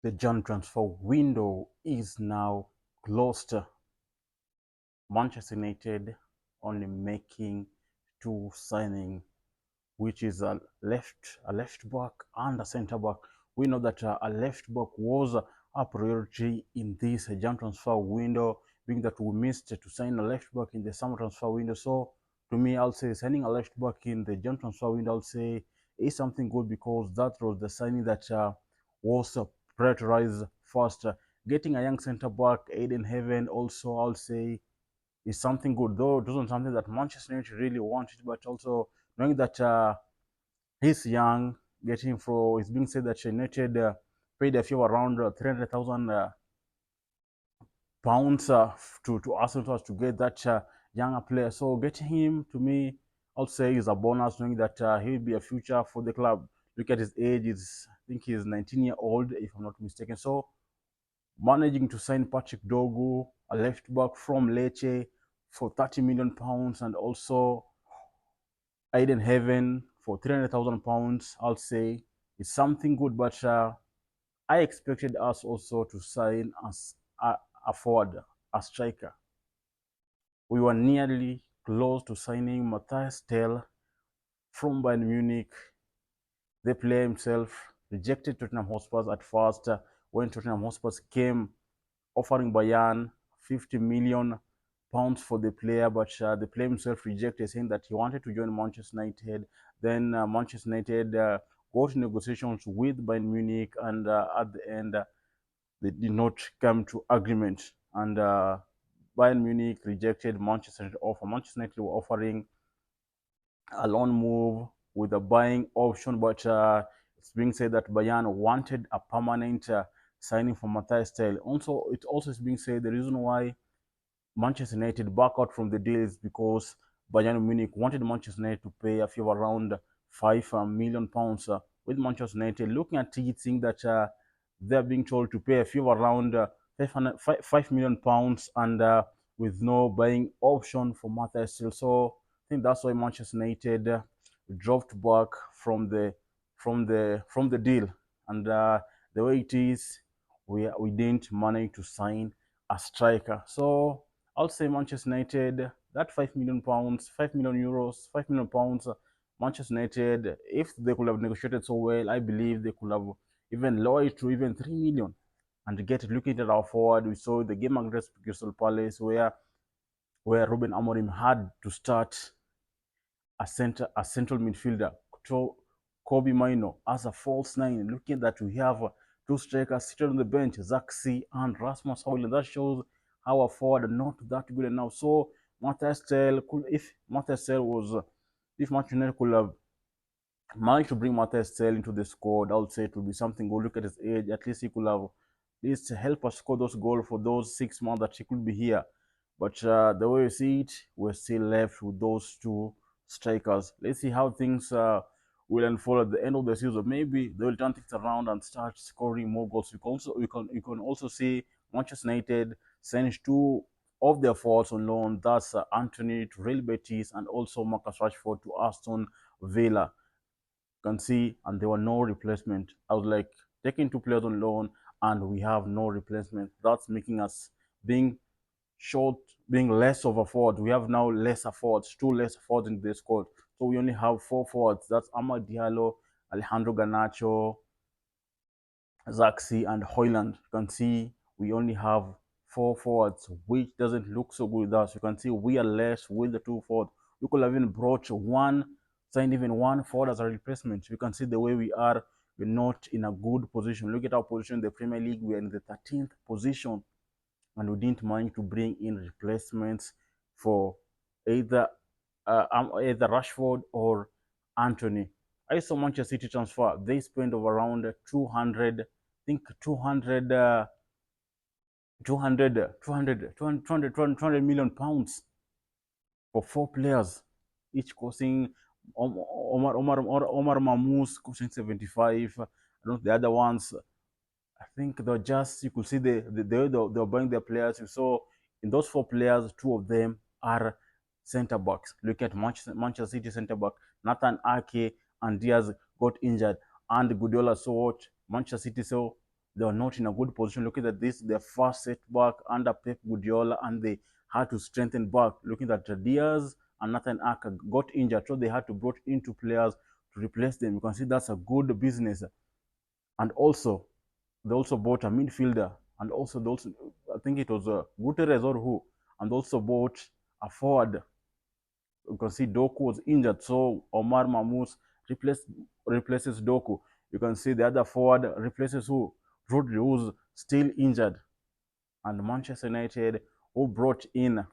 The Jan transfer window is now closed. Manchester United only making two signing, which is a left back and a centre back. We know that a left back was a priority in this Jan transfer window, being that we missed to sign a left back in the summer transfer window. So to me, I'll say signing a left back in the Jan transfer window, I'll say is something good because that was the signing that was prioritized first. Getting a young centre back, Aiden Heaven, also I'll say is something good, though it wasn't something that Manchester United really wanted, but also knowing that he's young, getting for it's being said that United paid a few around 300,000 pounds to Arsenal to get that younger player. So getting him to me, I'll say is a bonus, knowing that he'll be a future for the club. Look at his age; I think he's 19-year-old, if I'm not mistaken. So managing to sign Patrick Dogu, a left back from Lecce, for 30 million pounds, and also Aiden Heaven for 300,000 pounds, I'll say it's something good. But I expected us also to sign as a forward, a striker. We were nearly close to signing Matthias Tell from Bayern Munich. The player himself rejected Tottenham Hotspur at first when Tottenham Hotspur came offering Bayern 50 million pounds for the player, but the player himself rejected, saying that he wanted to join Manchester United. Then Manchester United got to negotiations with Bayern Munich, and at the end, they did not come to agreement. And Bayern Munich rejected Manchester United offer. Manchester United were offering a loan move with a buying option, but it's being said that Bayern wanted a permanent signing for Matthias Tel. Also, it also is being said the reason why Manchester United back out from the deal is because Bayern Munich wanted Manchester United to pay a few around £5 million with Manchester United. Looking at it, seeing that they're being told to pay a few around £5 million and with no buying option for Matthias Tel. So I think that's why Manchester United dropped back from the deal. And the way it is, we didn't manage to sign a striker. So I'll say Manchester United, that £5 million, €5 million, £5 million, Manchester United, if they could have negotiated so well, I believe they could have even lowered it to even 3 million. And get looking at our forward, we saw the game against Crystal Palace where Ruben Amorim had to start a central midfielder, Kobe Mino, as a false nine. Looking at that, we have two strikers sitting on the bench, Zaxi and Rasmus Højlund. That shows how our forward are not that good enough. So Matthias Tel could, if Matthias Tel was, if Manchester United could have managed to bring Matthias Tel into the squad, I would say it would be something good. Look at his age. At least he could have at least help us score those goals for those 6 months that he could be here. But the way you see it, we're still left with those two strikers. Let's see how things will unfold at the end of the season. Maybe they will turn things around and start scoring more goals. You can also see Manchester United sends two of their forwards on loan. That's Anthony to Real Betis and also Marcus Rashford to Aston Villa. You can see, and there were no replacement. I was like taking two players on loan, and we have no replacement. That's making us being short, being less of a forward. We have now lesser forwards, two less forwards in the squad. So we only have four forwards. That's Amad Diallo, Alejandro Garnacho, Zaxi, and Højlund. You can see we only have four forwards, which doesn't look so good with us. You can see we are less with the two forwards. We could have even brought one, signed even one forward as a replacement. You can see the way we are. We're not in a good position. Look at our position in the Premier League. We're in the 13th position, and we didn't mind to bring in replacements for either either Rashford or Anthony. I saw Manchester City transfer. They spent over around 200, I think 200, 200 million pounds for four players, each costing Omar Mamous costing 75. I don't know the other ones. I think they're just, you could see they're buying their players. So in those four players, two of them are centre backs. Look at Manchester City centre back Nathan Ake and Diaz got injured, and Guardiola saw what Manchester City saw. They were not in a good position. Looking at this, their first setback under Pep Guardiola, and they had to strengthen back. Looking at Diaz and Nathan Aka got injured, so they had to brought in two players to replace them. You can see that's a good business. And also, they also bought a midfielder, and also I think it was Guterres or who, and also bought a forward. You can see Doku was injured, so Omar Mamous replaces Doku. You can see the other forward replaces who? Rodri, who's still injured. And Manchester United, who brought in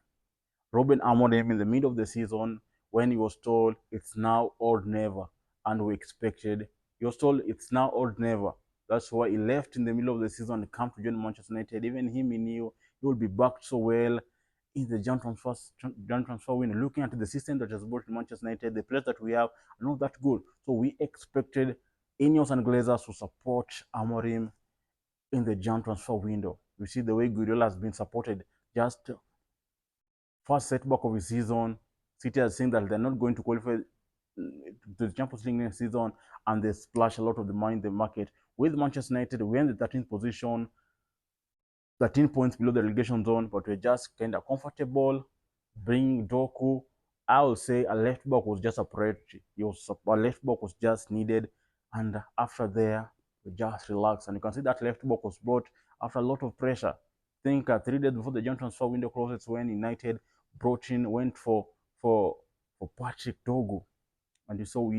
Ruben Amorim in the middle of the season when he was told it's now or never. And we expected, he was told it's now or never. That's why he left in the middle of the season and came to join Manchester United. Even him, he knew he would be backed so well in the Jan transfer window. Looking at the system that has brought Manchester United, the players that we have are not that good. So we expected Ineos and Glazers to support Amorim in the Jan transfer window. You see the way Guardiola has been supported. Just first setback of the season, City are saying that they're not going to qualify to the Champions League next season, and they splash a lot of the money in the market. With Manchester United, we're in the 13th position, 13 points below the relegation zone, but we're just kind of comfortable. Bring Doku. I would say a left back was just a priority. A left back was just needed, and after there, we just relax. And you can see that left back was brought after a lot of pressure. I think 3 days before the John transfer window closes, when United went for Patrick Dogu, and so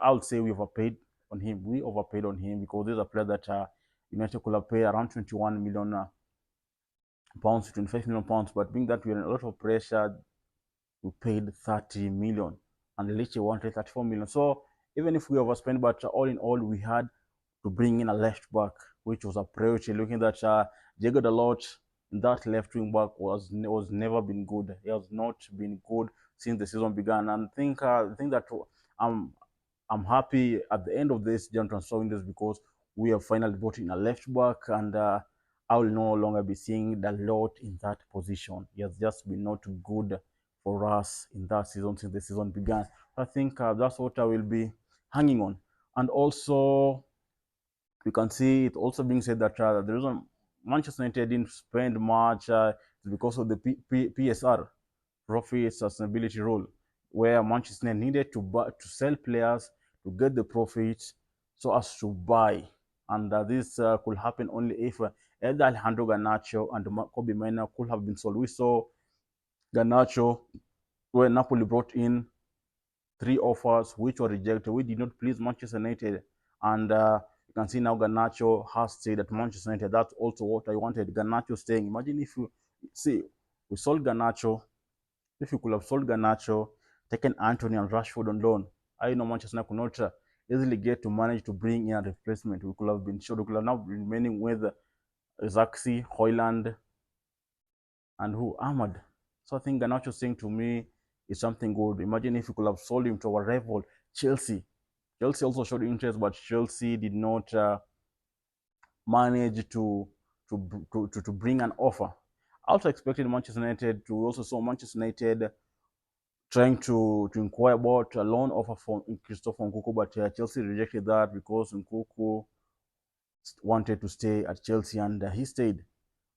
I would say we overpaid on him. We overpaid on him because there's a player that United could have paid around 21 million pounds, 25 million pounds, but being that we are in a lot of pressure, we paid 30 million, and Lecce wanted 34 million. So even if we overspent, but all in all, we had to bring in a left back, which was a priority. Looking at Diego Dalot, that left wing back was never been good. He has not been good since the season began, and I think that I'm happy at the end of this Jan transfer window because we have finally brought in a left back, and I will no longer be seeing the lot in that position. He has just been not good for us in that season since the season began. I think that's what I will be hanging on. And also, you can see it also being said that the reason Manchester United didn't spend much is because of the PSR, profit sustainability rule, where Manchester United needed to sell players to get the profits so as to buy. And this could happen only if either Alejandro Garnacho and Kobe Mena could have been sold. We saw Garnacho, where Napoli brought in 3 offers which were rejected, which did not please Manchester United. And you can see now Garnacho has said that Manchester United, that's also what I wanted. Garnacho staying. Imagine if you see, we sold Garnacho. If you could have sold Garnacho, taken Anthony and Rashford on loan, I know Manchester United could not easily get to manage to bring in a replacement. We could have been sure. We could have now been remaining with Zaxi, Hoyland, and who? Ahmad. So I think Garnacho saying to me is something good. Imagine if you could have sold him to our rival, Chelsea. Chelsea also showed interest, but Chelsea did not manage to bring an offer. I also expected Manchester United to also saw Manchester United trying to inquire about a loan offer for Christopher Nkunku, but Chelsea rejected that because Nkunku wanted to stay at Chelsea, and he stayed.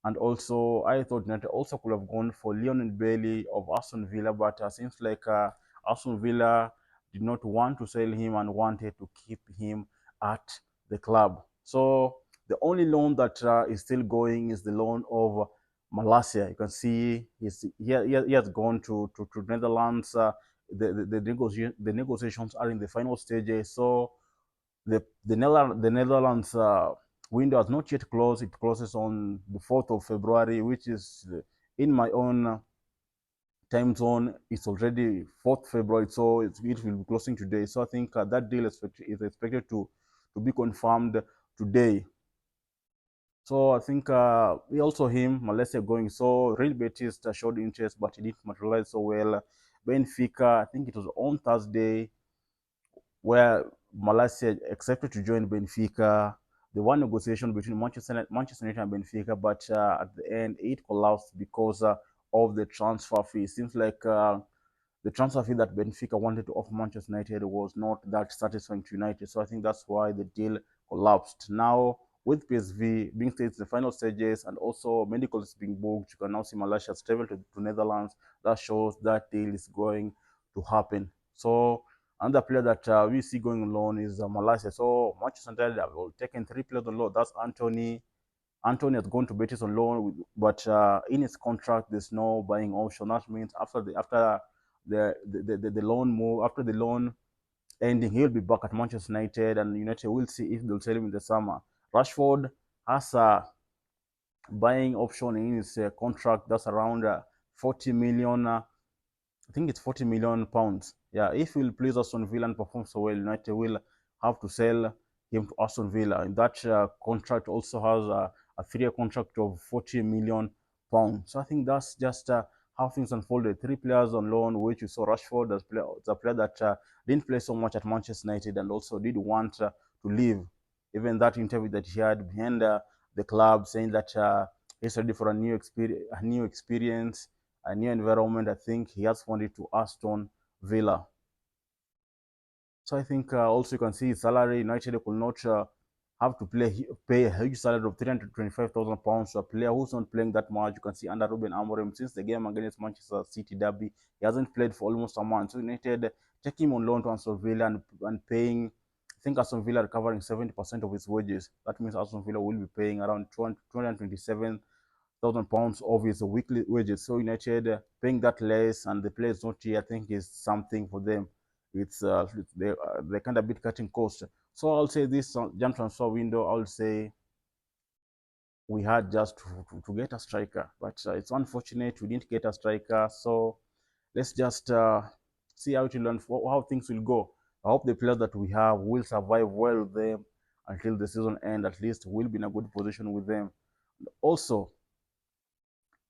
And also, I thought United also could have gone for Lionel Bailey of Aston Villa, but seems like Aston Villa did not want to sell him and wanted to keep him at the club. So the only loan that is still going is the loan of Malasia. You can see he has gone to Netherlands. The negotiations are in the final stages. So the Netherlands window has not yet closed. It closes on the 4th of February, which is in my own time zone. It's already 4th February, so it will be closing today. So I think that deal is expected to be confirmed today. So I think we also him Malaysia going. So Real Betis showed interest, but it didn't materialize so well. Benfica, I think it was on Thursday, where Malaysia accepted to join Benfica. There was negotiation between Manchester United and Benfica, but at the end it collapsed because of the transfer fee. It seems like the transfer fee that Benfica wanted to offer Manchester United was not that satisfying to United. So I think that's why the deal collapsed. Now with PSV being staged in the final stages and also medicals being booked, you can now see Malaysia travel to Netherlands. That shows that deal is going to happen. So another player that we see going on loan is Malaysia. So Manchester United have taken 3 players on loan. That's Anthony. Anthony has gone to Betis on loan, but in his contract there's no buying option. That means after the loan move, after the loan ending, he'll be back at Manchester United, and United will see if they'll sell him in the summer. Rashford has a buying option in his contract that's around 40 million. I think it's 40 million pounds. Yeah, if he'll please Aston Villa and perform so well, United will have to sell him to Aston Villa. And that contract also has a 3-year contract of 40 million pounds. So I think that's just how things unfolded. 3 players on loan, which you saw Rashford as a player that didn't play so much at Manchester United and also did want to leave. Even that interview that he had behind the club saying that he's ready for a new experience, a new environment. I think he has found it to Aston Villa. So I think also you can see his salary. United could not have to pay a huge salary of £325,000 to a player who's not playing that much. You can see under Ruben Amorim, since the game against Manchester City derby, he hasn't played for almost a month. So United take him on loan to Aston Villa and paying. I think Aston Villa are covering 70% of his wages. That means Aston Villa will be paying around 227,000 pounds of his weekly wages. So United paying that less and the players not here, I think is something for them. It's they kind of bit cutting cost. So I'll say this jump transfer window, I'll say we had just to get a striker, but it's unfortunate we didn't get a striker. So let's just see how it will how things will go. I hope the players that we have will survive well with them until the season end. At least we'll be in a good position with them. Also,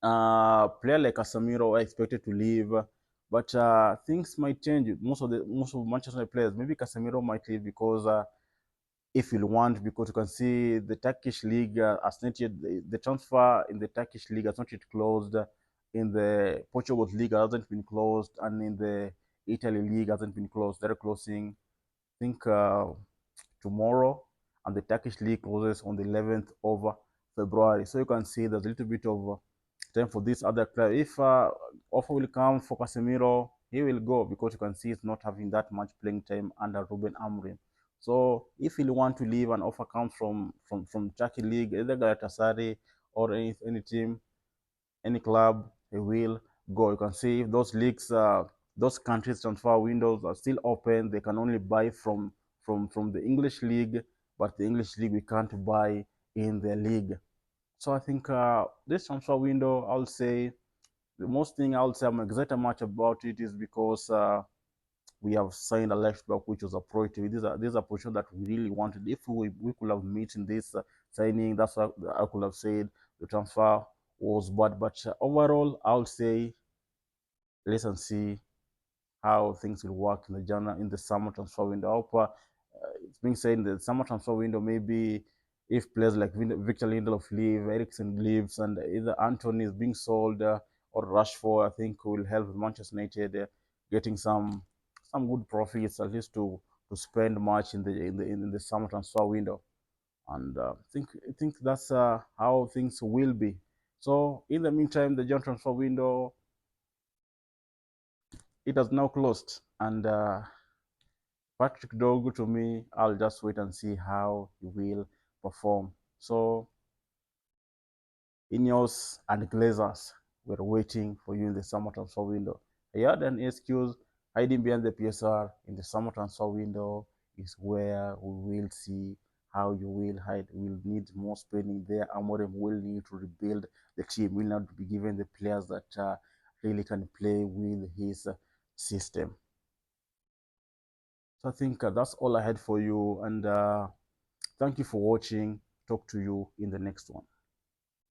player like Casemiro are expected to leave, but things might change. Most of Manchester United players, maybe Casemiro might leave because if you want, because you can see the Turkish league has not yet the transfer in the Turkish league has not yet closed. In the Portugal league hasn't been closed, and in the Italy league hasn't been closed. They're closing, I think, tomorrow, and the Turkish league closes on the 11th of February. So you can see there's a little bit of time for this other player. If offer will come for Casemiro, he will go because you can see he's not having that much playing time under Ruben Amorim. So if he want to leave, an offer comes from Turkey league, either Galatasaray or any team, any club, he will go. You can see if those leagues, those countries' transfer windows are still open. They can only buy from the English league, but the English league we can't buy in the league. So I think this transfer window, I'll say the most thing I'll say I'm excited much about it is because we have signed a left back, which was a priority. These are position that we really wanted. If we could have met in this signing, that's what I could have said. The transfer was bad, but overall, I'll say let's and see how things will work in the summer transfer window. I hope it's being said in the summer transfer window, maybe if players like Victor Lindelof leave, Eriksen leaves, and either Anthony is being sold or Rashford, I think will help Manchester United getting some good profits at least to spend much in the summer transfer window. And I think that's how things will be. So in the meantime, the John transfer window it has now closed, and Patrick Dogu to me, I'll just wait and see how he will perform. So Ineos and Glazers were waiting for you in the summer transfer window. He had an excuse hiding behind the PSR in the summer transfer window is where we will see how you will hide. We'll need more spending there. Amorim will need to rebuild the team. Will not be given the players that really can play with his system. So I think that's all I had for you, and thank you for watching. Talk to you in the next one.